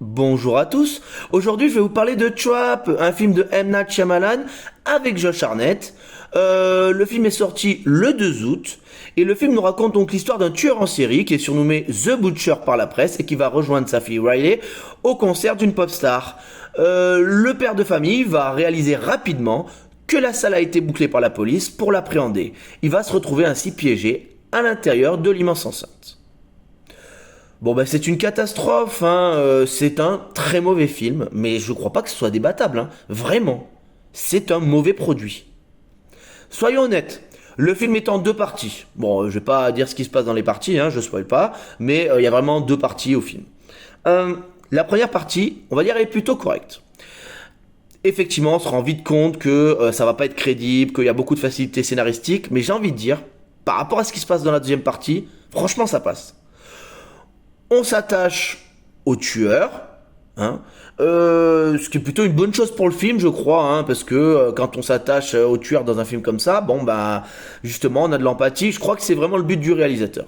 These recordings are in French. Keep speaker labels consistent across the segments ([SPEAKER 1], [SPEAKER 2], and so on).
[SPEAKER 1] Bonjour à tous. Aujourd'hui, je vais vous parler de Trap, un film de M. Night Shyamalan avec Josh Hartnett. Le film est sorti le 2 août et le film nous raconte donc l'histoire d'un tueur en série qui est surnommé The Butcher par la presse et qui va rejoindre sa fille Riley au concert d'une pop star. Le père de famille va réaliser rapidement que la salle a été bouclée par la police pour l'appréhender. Il va se retrouver ainsi piégé à l'intérieur de l'immense enceinte. Bon bah c'est une catastrophe, hein. C'est un très mauvais film, mais je crois pas que ce soit débattable, hein. Vraiment. C'est un mauvais produit. Soyons honnêtes, le film est en deux parties. Bon, je vais pas dire ce qui se passe dans les parties, hein, je spoil pas, mais il y a vraiment deux parties au film. La première partie, on va dire, elle est plutôt correcte. Effectivement, on se rend vite compte que ça va pas être crédible, qu'il y a beaucoup de facilité scénaristique, mais j'ai envie de dire, par rapport à ce qui se passe dans la deuxième partie, franchement ça passe. On s'attache au tueur, hein, ce qui est plutôt une bonne chose pour le film, je crois, hein, parce que quand on s'attache au tueur dans un film comme ça, bon bah justement on a de l'empathie. Je crois que c'est vraiment le but du réalisateur.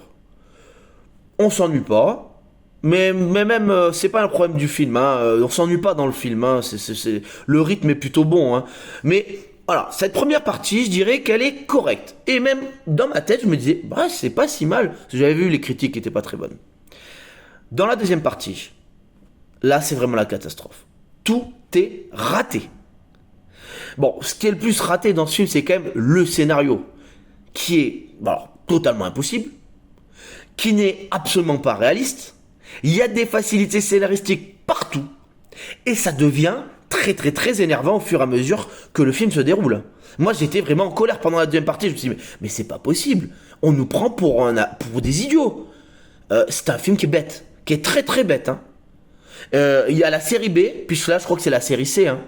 [SPEAKER 1] On s'ennuie pas, mais même c'est pas un problème du film, hein, on s'ennuie pas dans le film, hein, le rythme est plutôt bon, hein, mais voilà, cette première partie, je dirais qu'elle est correcte. Et même dans ma tête, je me disais, bah c'est pas si mal, parce que j'avais vu les critiques qui étaient pas très bonnes. Dans la deuxième partie, là c'est vraiment la catastrophe. Tout est raté. Bon, ce qui est le plus raté dans ce film, c'est quand même le scénario, qui est alors, totalement impossible, qui n'est absolument pas réaliste. Il y a des facilités scénaristiques partout, et ça devient très très très énervant au fur et à mesure que le film se déroule. Moi j'étais vraiment en colère pendant la deuxième partie, je me suis dit mais c'est pas possible, on nous prend pour des idiots. C'est un film qui est bête, qui est très très bête, hein. Il y a la série B, puis là je crois que c'est la série C, hein.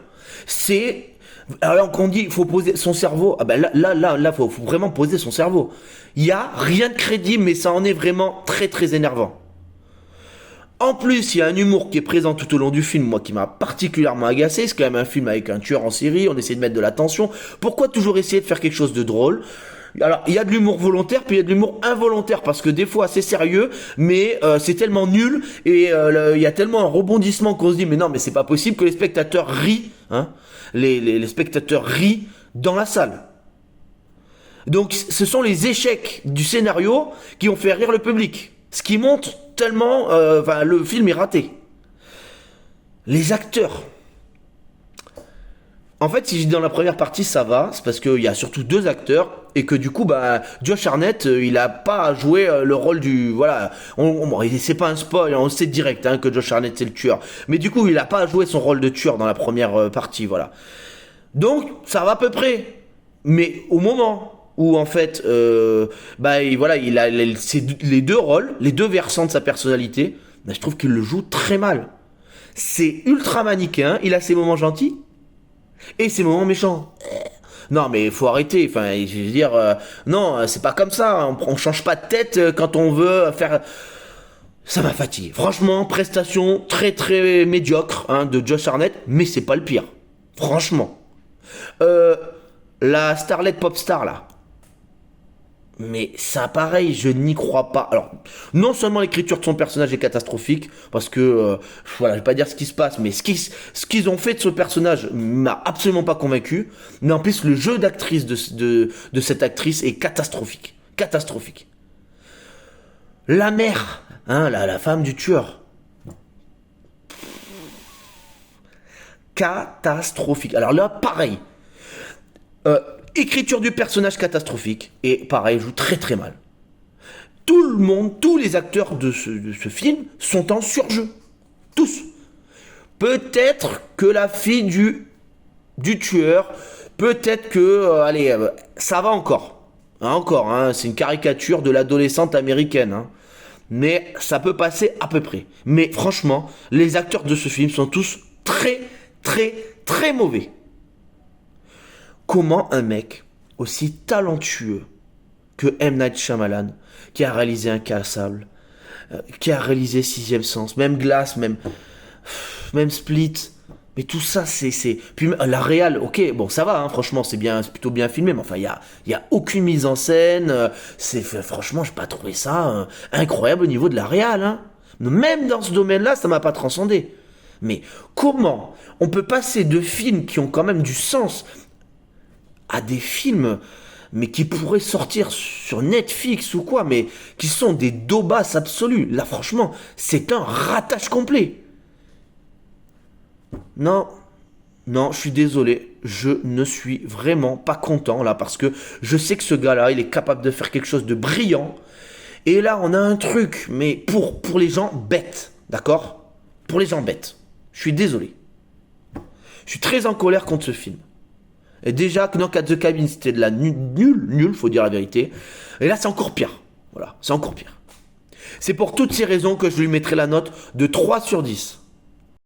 [SPEAKER 1] C'est alors qu'on dit il faut poser son cerveau, ah ben là faut vraiment poser son cerveau. Il y a rien de crédible, mais ça en est vraiment très très énervant. En plus, il y a un humour qui est présent tout au long du film, moi qui m'a particulièrement agacé. C'est quand même un film avec un tueur en série, on essaie de mettre de la tension. Pourquoi toujours essayer de faire quelque chose de drôle? Alors, il y a de l'humour volontaire, puis il y a de l'humour involontaire, parce que des fois c'est sérieux, mais c'est tellement nul, et il y a tellement un rebondissement qu'on se dit, mais non, mais c'est pas possible que les spectateurs rient, hein. Les spectateurs rient dans la salle. Donc, ce sont les échecs du scénario qui ont fait rire le public. Ce qui montre tellement, le film est raté. Les acteurs. En fait, si je dis dans la première partie, ça va, c'est parce qu'il y a surtout deux acteurs et que du coup, bah, Josh Hartnett, il a pas joué le rôle du, voilà, c'est pas un spoil, on sait direct hein, que Josh Hartnett c'est le tueur, mais du coup, il a pas joué son rôle de tueur dans la première partie, voilà. Donc, ça va à peu près, mais au moment où en fait, voilà, il a les deux rôles, les deux versants de sa personnalité, bah, je trouve qu'il le joue très mal. C'est ultra manichéen, il a ses moments gentils. Et ces moments méchants. Non mais faut arrêter, enfin je veux dire, non c'est pas comme ça, on change pas de tête quand on veut faire... Ça m'a fatigué. Franchement, prestation très très médiocre hein, de Josh Hartnett, mais c'est pas le pire. Franchement. La starlet pop star là. Mais ça, pareil, je n'y crois pas. Alors, non seulement l'écriture de son personnage est catastrophique, parce que, voilà, je vais pas dire ce qui se passe, mais ce qu'ils ont fait de ce personnage m'a absolument pas convaincu. Mais en plus, le jeu d'actrice de cette actrice est catastrophique. Catastrophique. La mère, hein, la femme du tueur. Catastrophique. Alors là, pareil. Écriture du personnage catastrophique. Et pareil, joue très très mal. Tout le monde, tous les acteurs de ce film sont en surjeu. Tous. Peut-être que la fille du tueur, peut-être que, ça va encore. Hein, encore, hein, c'est une caricature de l'adolescente américaine. Hein. Mais ça peut passer à peu près. Mais franchement, les acteurs de ce film sont tous très, très, très mauvais. Comment un mec aussi talentueux que M. Night Shyamalan, qui a réalisé Incassable, qui a réalisé Sixième Sens, même Glass, même Split, mais tout ça c'est... Puis la réal, ok, bon ça va, hein, franchement c'est plutôt bien filmé, mais enfin il y a aucune mise en scène, franchement j'ai pas trouvé ça incroyable au niveau de la réal, hein. Même dans ce domaine-là, ça m'a pas transcendé. Mais comment on peut passer de films qui ont quand même du sens à des films mais qui pourraient sortir sur Netflix ou quoi, mais qui sont des daubasses absolues. Là, franchement, c'est un ratage complet. Non, non, je suis désolé. Je ne suis vraiment pas content là parce que je sais que ce gars-là, il est capable de faire quelque chose de brillant. Et là, on a un truc, mais pour les gens bêtes, d'accord? Pour les gens bêtes. Je suis désolé. Je suis très en colère contre ce film. Et déjà, Knock at the Cabin, c'était de la nul, faut dire la vérité. Et là, c'est encore pire. Voilà, c'est encore pire. C'est pour toutes ces raisons que je lui mettrai la note de 3 sur 10.